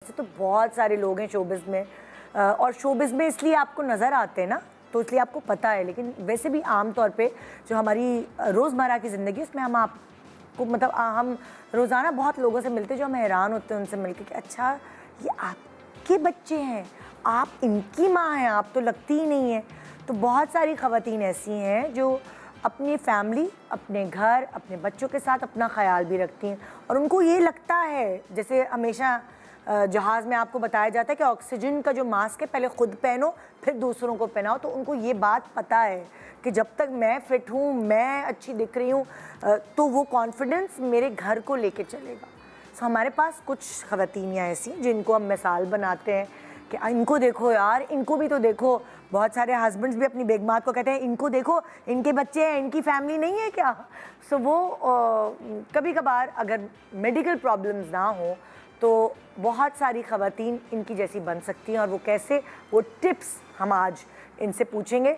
वैसे तो बहुत सारे लोग हैं शोबिज़ में, और शोबिज़ में इसलिए आपको नज़र आते हैं ना, तो इसलिए आपको पता है, लेकिन वैसे भी आम तौर पे जो हमारी रोज़मर्रा की ज़िंदगी उसमें हम आपको मतलब हम रोज़ाना बहुत लोगों से मिलते हैं जो हम हैरान होते हैं उनसे मिलके कि अच्छा ये आपके बच्चे हैं, आप इनकी माँ हैं, आप तो लगती ही नहीं है। तो बहुत सारी ख़वातीन ऐसी हैं जो अपनी फैमिली, अपने घर, अपने बच्चों के साथ अपना ख्याल भी रखती हैं, और उनको ये लगता है, जैसे हमेशा जहाज़ में आपको बताया जाता है कि ऑक्सीजन का जो मास्क है पहले ख़ुद पहनो फिर दूसरों को पहनाओ, तो उनको ये बात पता है कि जब तक मैं फ़िट हूँ, मैं अच्छी दिख रही हूँ, तो वो कॉन्फिडेंस मेरे घर को लेके चलेगा। सो हमारे पास कुछ ख़वातीनियाँ ऐसी जिनको हम मिसाल बनाते हैं कि इनको देखो यार, इनको भी तो देखो। बहुत सारे हस्बैंड्स भी अपनी बेगमात को कहते हैं इनको देखो, इनके बच्चे हैं, इनकी फैमिली नहीं है क्या। सो वो कभी कभार अगर मेडिकल प्रॉब्लम्स ना हो तो बहुत सारी ख़वातीन इनकी जैसी बन सकती हैं, और वो कैसे, वो टिप्स हम आज इनसे पूछेंगे।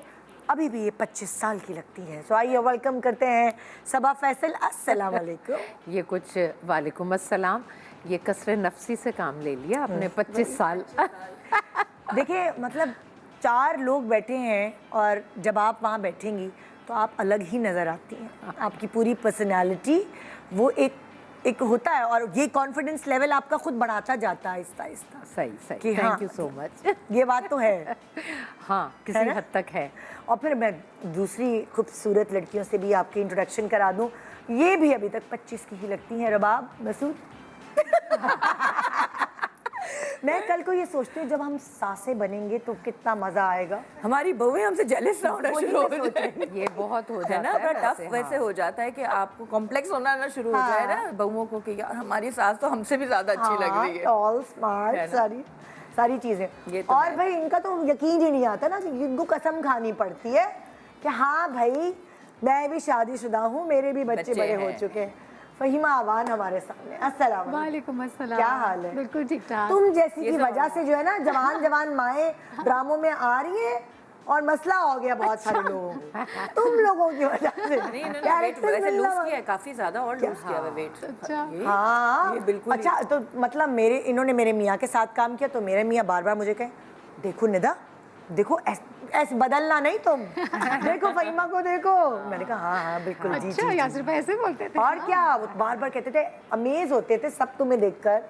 अभी भी ये 25 साल की लगती हैं। सो आइए वेलकम करते हैं सबा फैसल। अस्सलाम वालेकुम। ये कुछ वालेकुम अस्सलाम, ये कसरे नफसी से काम ले लिया आपने 25 साल। देखिए मतलब 4 लोग बैठे हैं और जब आप वहाँ बैठेंगी तो आप अलग ही नज़र आती हैं। आपकी पूरी पर्सनालिटी वो एक होता है, और ये कॉन्फिडेंस लेवल आपका खुद बढ़ाता जाता है आहिस्ता आहिस्ता। सही सही, कि थैंक यू सो मच। ये बात तो है। हाँ, किसी हद तक है। और फिर मैं दूसरी खूबसूरत लड़कियों से भी आपकी इंट्रोडक्शन करा दूं, ये भी अभी तक 25 की ही लगती हैं। रबाब मसूद। मैं कल को ये सोचती हूँ जब हम सासे बनेंगे तो कितना मजा आएगा, हमारी बहुएं हमसे जेलस ना होना शुरू हो जाए। ये बहुत हो है जाता ना, है बड़ा टफ वैसे, वैसे हाँ। हो जाता है कि आपको कॉम्प्लेक्स होना ना शुरू हो जाए ना बहुओं को कि यार हमारी सास तो हमसे भी ज्यादा अच्छी लग रही है। ऑल स्मार्ट, सारी चीजें। ये तो और भाई इनका तो यकीन ही नहीं आता ना, इनको कसम खानी पड़ती है कि हाँ भाई मैं भी शादीशुदा हूँ, मेरे भी बच्चे बड़े हो चुके हैं। फहीमा आवान हमारे सामने। अस्सलाम वालेकुम अस्सलाम। क्या हाल है? बिल्कुल ठीक ठाक। तुम जैसी की वजह से जो है ना जवान माएँ ड्रामों में आ रही हैं और मसला हो गया बहुत सारे लोगों को, तुम लोगों की वजह से। नहीं इन्होंने वेट वैसे लूज किया है काफी ज्यादा, और लूज किया है वेट। अच्छा। हाँ ये बिल्कुल अच्छा, तो मतलब इन्होंने मेरे मियाँ के साथ काम किया तो मेरे मियाँ बार बार मुझे कहे देखो निदा, देखो ऐसे बदलना नहीं तुम, देखो फहीमा को देखो। मैंने कहा हाँ बिल्कुल। अच्छा, जी यासिर भाई ऐसे बोलते थे? और क्या, वो बार बार कहते थे, अमेज होते थे सब तुम्हें देखकर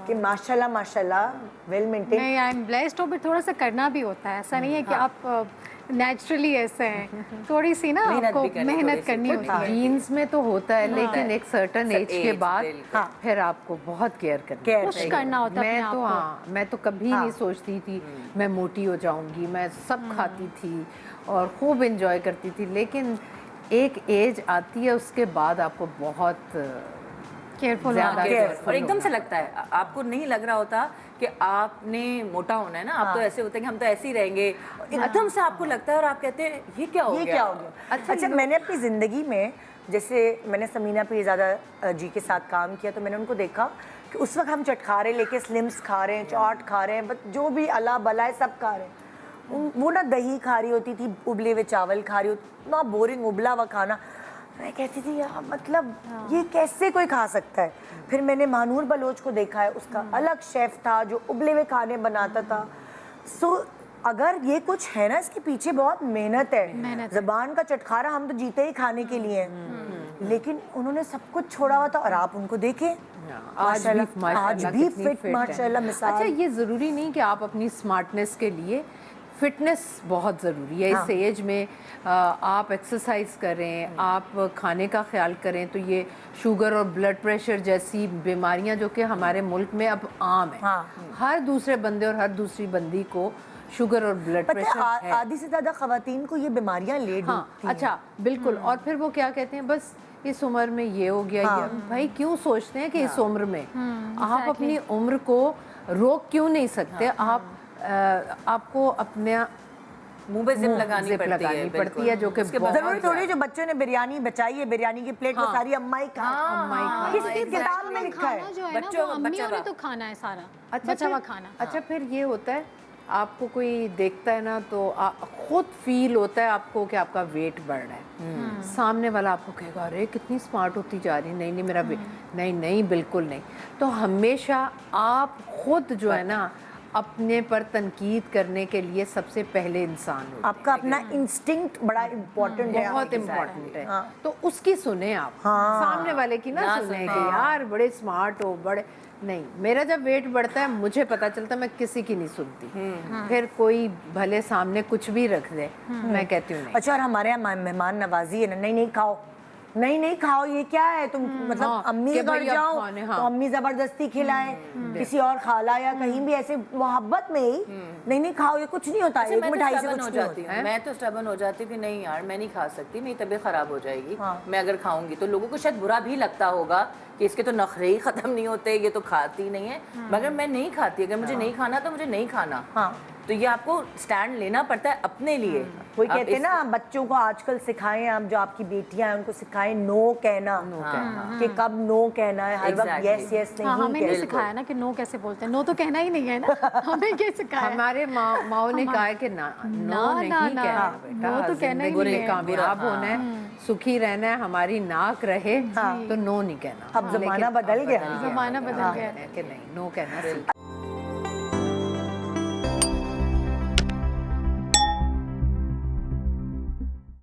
कि माशाल्लाह माशाल्लाह वेल मेंटेन। नहीं, आई एम ब्लेस्ड। और थोड़ा सा करना भी होता है, ऐसा नहीं है कि आप नेचुरली ऐसे हैं, थोड़ी सी ना आपको मेहनत करनी होती है। जीन्स में तो होता है, लेकिन एक सर्टन एज के बाद फिर आपको बहुत केयर पुश करना होता है। मैं तो हाँ, मैं तो कभी नहीं सोचती थी मैं मोटी हो जाऊंगी, मैं सब खाती थी और खूब एंजॉय करती थी, लेकिन एक एज आती है उसके बाद आपको बहुत केयरफुल और एकदम से लगता है, आपको नहीं लग रहा होता कि आपने मोटा होना है ना, आप तो ऐसे होते हैं कि हम तो ऐसे ही रहेंगे, एकदम से आपको लगता है और आप कहते हैं ये क्या हो गया। अच्छा मैंने अपनी ज़िंदगी में, जैसे मैंने समीना पीरज़ादा जी के साथ काम किया तो मैंने उनको देखा कि उस वक्त हम चटखारे लेके स्लिम्स खा रहे हैं, चाट खा रहे हैं, बस जो भी अला बला है सब खा रहे हैं। वो ना दही खा रही होती थी, उबले हुए चावल खा रही होती, इतना बोरिंग उबला हुआ खाना। मैं कहती थी यार मतलब ये कैसे कोई खा सकता है। फिर मैंने मानूर बलोच को देखा है, उसका अलग शेफ़ था जो उबले हुए खाने बनाता था। सो अगर ये कुछ है ना, इसके पीछे बहुत मेहनत है। ज़बान का चटखारा हम तो जीते ही खाने के लिए हैं, लेकिन उन्होंने सब कुछ छोड़ा हुआ था और आप उनको देखें आज भी फिट माशाल्लाह मिसाल। अच्छा, ये ज़रूरी नहीं कि आप अपनी स्मार्टनेस के लिए, फिटनेस बहुत ज़रूरी है। इस एज में आप एक्सरसाइज करें, आप खाने का ख्याल करें, तो ये शुगर और ब्लड प्रेशर जैसी बीमारियां जो कि हमारे मुल्क में अब आम है। हर दूसरे बंदे और हर दूसरी बंदी को शुगर और ब्लड प्रेशर है। आधी से ज़्यादा ख़वातीन को ये बीमारियां ले डूबती हैं। अच्छा बिल्कुल। और फिर वो क्या कहते हैं, बस इस उम्र में ये हो गया। ये भाई क्यों सोचते हैं कि इस उम्र में आप अपनी उम्र को रोक क्यों नहीं सकते। आपको अपने मुंह पे जिप लगानी पड़ती है जो कि जरूरी थोड़ी जो बच्चों ने बिरयानी बचाई है, बिरयानी की प्लेट को सारी अम्मा ही खा। किसकी किताब में लिखा है बच्चों ने तो खाना है सारा बचा हुआ खाना। अच्छा फिर ये होता है आपको कोई देखता है ना तो खुद फील होता है आपको कि आपका वेट बढ़ रहा है। सामने वाला आपको कहेगा अरे कितनी स्मार्ट होती जा रही, नहीं नहीं मेरा नहीं नहीं बिल्कुल नहीं। तो हमेशा आप खुद जो है ना अपने पर तनकीद करने के लिए सबसे पहले इंसान होते हैं। आपका अपना इंस्टिंक्ट बड़ा इम्पोर्टेंट है, बहुत इम्पोर्टेंट है। हाँ। तो उसकी सुने आप, सामने वाले की ना सुने कि यार बड़े स्मार्ट हो, बड़े नहीं। मेरा जब वेट बढ़ता है मुझे पता चलता है मैं किसी की नहीं सुनती। फिर कोई भले सामने कुछ भी रख दे मैं कहती हूँ नहीं। अच्छा, और हमारे यहाँ मेहमान नवाजी है ना, नहीं नहीं खाओ, नहीं नहीं खाओ, ये क्या है तुम, मतलब हाँ, अम्मी कि के घर भाई अब जाओ खाने, हाँ। तो अम्मी जबरदस्ती खिलाए, किसी और खाला या कहीं भी ऐसे मोहब्बत में ही नहीं नहीं खाओ, ये कुछ नहीं होता है, एक मैं तो मिठाई से stubborn कुछ हो नहीं जाती होता। हूँ, मैं तो स्टबन हो जाती हूँ कि नहीं यार मैं नहीं खा सकती, मेरी तबीयत खराब हो जाएगी हाँ। मैं अगर खाऊंगी। तो लोगों को शायद बुरा भी लगता होगा कि इसके तो नखरे ही खत्म नहीं होते, ये तो खाती नहीं है, मगर मैं नहीं खाती। अगर मुझे नहीं खाना तो मुझे नहीं खाना। हाँ। तो ये आपको स्टैंड लेना पड़ता है अपने लिए। कोई आप कहते हैं ना बच्चों को आजकल सिखाएं, आप जो आपकी बेटियां हैं उनको सिखाएं नो कहना, कि कब नो कहना है, हर वक्त Exactly. यस यस हाँ, नहीं हमें नहीं कहना। सिखाया ना कि नो कैसे बोलते हैं, नो तो कहना ही नहीं है ना। हमें क्या सिखाया है? हमारे माओ ने कहा है कि ना नो नहीं ना, ना, कहना बेटा, नो तो कहना ही जिंदगी नहीं में है। कामयाब होना है, सुखी रहना है, हमारी नाक रहे तो नो नहीं कहना। अब जमाना बदल गया है। ज़माना बदल गया है। कि नहीं नो कहना सीख।